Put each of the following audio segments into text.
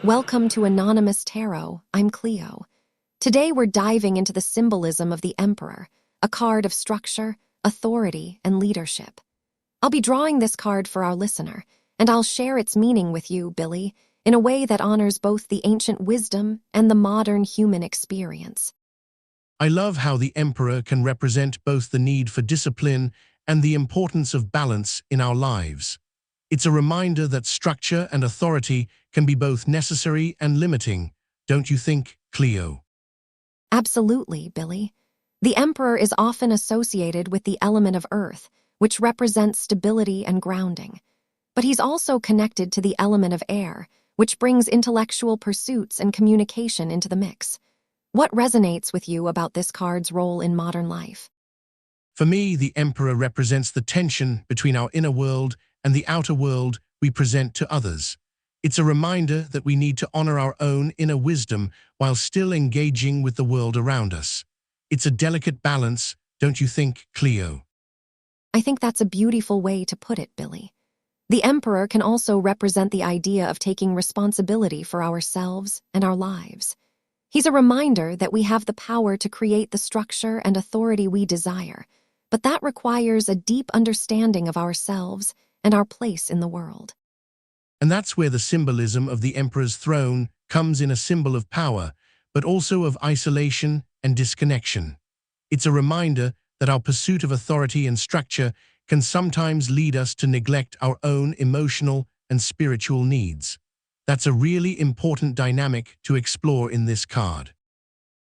Welcome to Anonymous Tarot. I'm Cleo. Today we're diving into the symbolism of the Emperor, a card of structure, authority, and leadership. I'll be drawing this card for our listener, and I'll share its meaning with you, Billy, in a way that honors both the ancient wisdom and the modern human experience. I love how the Emperor can represent both the need for discipline and the importance of balance in our lives. It's a reminder that structure and authority can be both necessary and limiting, don't you think, Cleo? Absolutely, Billy. The Emperor is often associated with the element of earth, which represents stability and grounding. But he's also connected to the element of air, which brings intellectual pursuits and communication into the mix. What resonates with you about this card's role in modern life? For me, the Emperor represents the tension between our inner world and the outer world we present to others. It's a reminder that we need to honor our own inner wisdom while still engaging with the world around us. It's a delicate balance, don't you think, Cleo? I think that's a beautiful way to put it, Billy. The Emperor can also represent the idea of taking responsibility for ourselves and our lives. He's a reminder that we have the power to create the structure and authority we desire, but that requires a deep understanding of ourselves and our place in the world. And that's where the symbolism of the Emperor's throne comes in, a symbol of power, but also of isolation and disconnection. It's a reminder that our pursuit of authority and structure can sometimes lead us to neglect our own emotional and spiritual needs. That's a really important dynamic to explore in this card.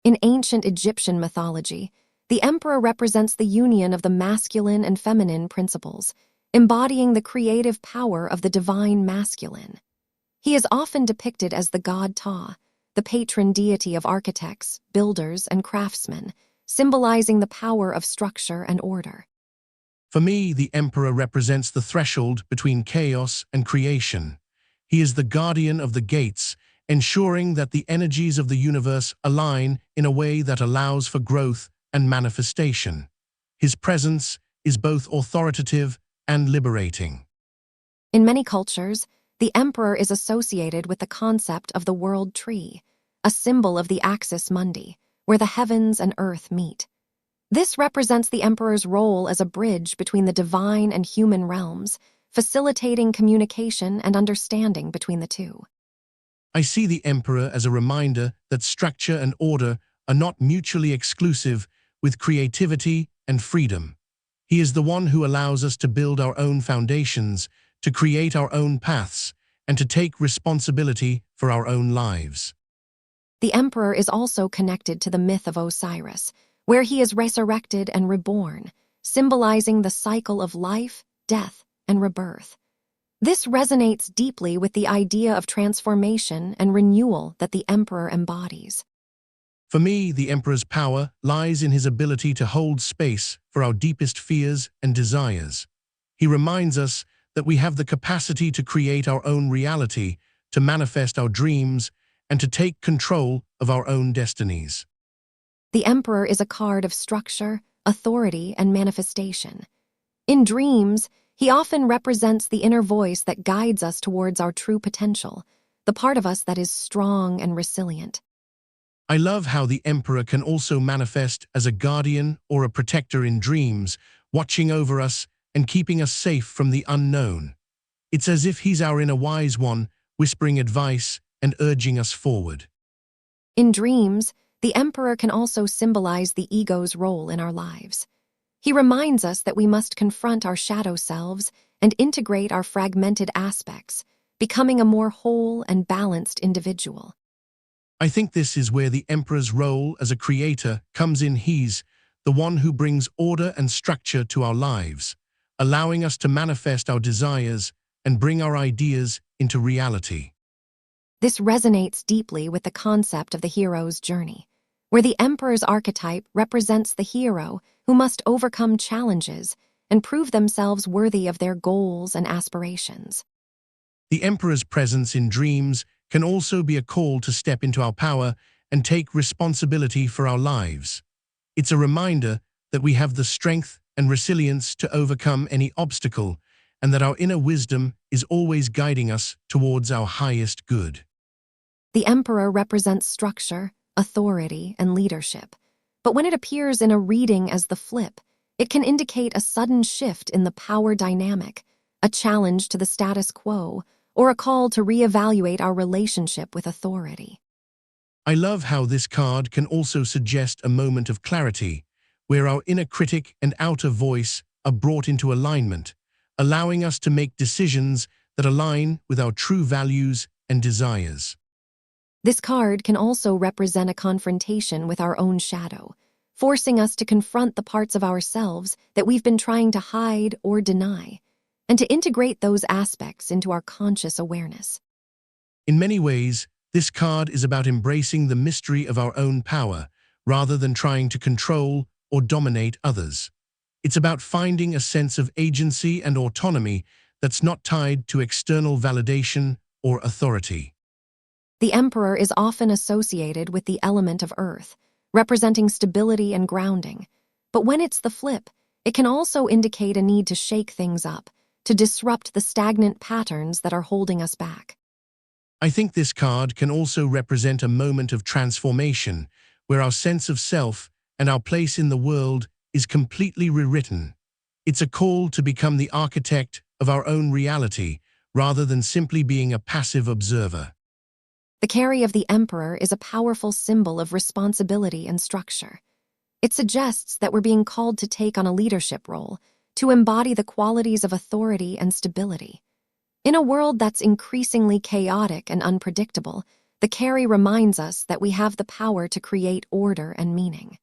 In ancient Egyptian mythology, the Emperor represents the union of the masculine and feminine principles, embodying the creative power of the divine masculine. He is often depicted as the god Ptah, the patron deity of architects, builders, and craftsmen, symbolizing the power of structure and order. For me, the Emperor represents the threshold between chaos and creation. He is the guardian of the gates, ensuring that the energies of the universe align in a way that allows for growth and manifestation. His presence is both authoritative and liberating. In many cultures, the Emperor is associated with the concept of the world tree, a symbol of the axis mundi, where the heavens and earth meet. This represents the Emperor's role as a bridge between the divine and human realms, facilitating communication and understanding between the two. I see the Emperor as a reminder that structure and order are not mutually exclusive with creativity and freedom. He is the one who allows us to build our own foundations, to create our own paths, and to take responsibility for our own lives. The Emperor is also connected to the myth of Osiris, where he is resurrected and reborn, symbolizing the cycle of life, death, and rebirth. This resonates deeply with the idea of transformation and renewal that the Emperor embodies. For me, the Emperor's power lies in his ability to hold space for our deepest fears and desires. He reminds us that we have the capacity to create our own reality, to manifest our dreams, and to take control of our own destinies. The Emperor is a card of structure, authority, and manifestation. In dreams, he often represents the inner voice that guides us towards our true potential, the part of us that is strong and resilient. I love how the Emperor can also manifest as a guardian or a protector in dreams, watching over us and keeping us safe from the unknown. It's as if he's our inner wise one, whispering advice and urging us forward. In dreams, the Emperor can also symbolize the ego's role in our lives. He reminds us that we must confront our shadow selves and integrate our fragmented aspects, becoming a more whole and balanced individual. I think this is where the Emperor's role as a creator comes in. He's the one who brings order and structure to our lives, allowing us to manifest our desires and bring our ideas into reality. This resonates deeply with the concept of the hero's journey, where the Emperor's archetype represents the hero who must overcome challenges and prove themselves worthy of their goals and aspirations. The Emperor's presence in dreams can also be a call to step into our power and take responsibility for our lives. It's a reminder that we have the strength and resilience to overcome any obstacle, and that our inner wisdom is always guiding us towards our highest good. The Emperor represents structure, authority, and leadership. But when it appears in a reading as the flip, it can indicate a sudden shift in the power dynamic, a challenge to the status quo, or a call to reevaluate our relationship with authority. I love how this card can also suggest a moment of clarity, where our inner critic and outer voice are brought into alignment, allowing us to make decisions that align with our true values and desires. This card can also represent a confrontation with our own shadow, forcing us to confront the parts of ourselves that we've been trying to hide or deny, and to integrate those aspects into our conscious awareness. In many ways, this card is about embracing the mystery of our own power, rather than trying to control or dominate others. It's about finding a sense of agency and autonomy that's not tied to external validation or authority. The Emperor is often associated with the element of earth, representing stability and grounding. But when it's the flip, it can also indicate a need to shake things up, to disrupt the stagnant patterns that are holding us back. I think this card can also represent a moment of transformation, where our sense of self and our place in the world is completely rewritten. It's a call to become the architect of our own reality, rather than simply being a passive observer. The carry of the Emperor is a powerful symbol of responsibility and structure. It suggests that we're being called to take on a leadership role, to embody the qualities of authority and stability. In a world that's increasingly chaotic and unpredictable, the carry reminds us that we have the power to create order and meaning.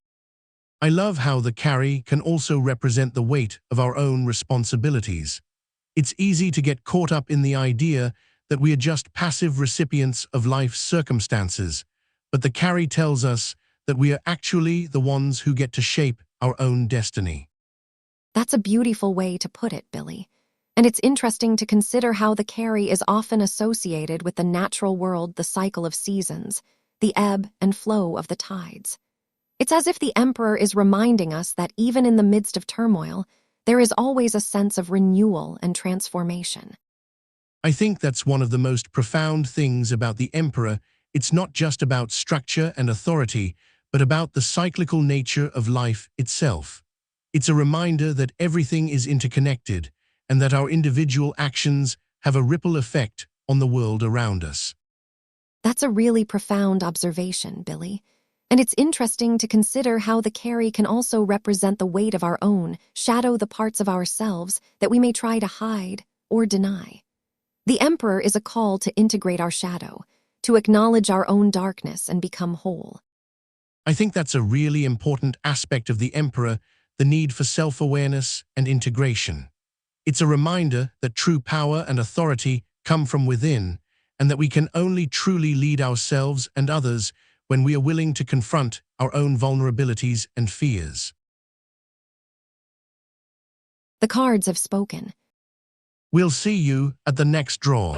I love how the carry can also represent the weight of our own responsibilities. It's easy to get caught up in the idea that we are just passive recipients of life's circumstances, but the carry tells us that we are actually the ones who get to shape our own destiny. That's a beautiful way to put it, Billy. And it's interesting to consider how the carry is often associated with the natural world, the cycle of seasons, the ebb and flow of the tides. It's as if the Emperor is reminding us that even in the midst of turmoil, there is always a sense of renewal and transformation. I think that's one of the most profound things about the Emperor. It's not just about structure and authority, but about the cyclical nature of life itself. It's a reminder that everything is interconnected, and that our individual actions have a ripple effect on the world around us. That's a really profound observation, Billy. And it's interesting to consider how the carry can also represent the weight of our own, shadow the parts of ourselves that we may try to hide or deny. The Emperor is a call to integrate our shadow, to acknowledge our own darkness and become whole. I think that's a really important aspect of the Emperor, the need for self-awareness and integration. It's a reminder that true power and authority come from within, and that we can only truly lead ourselves and others when we are willing to confront our own vulnerabilities and fears. The cards have spoken. We'll see you at the next draw.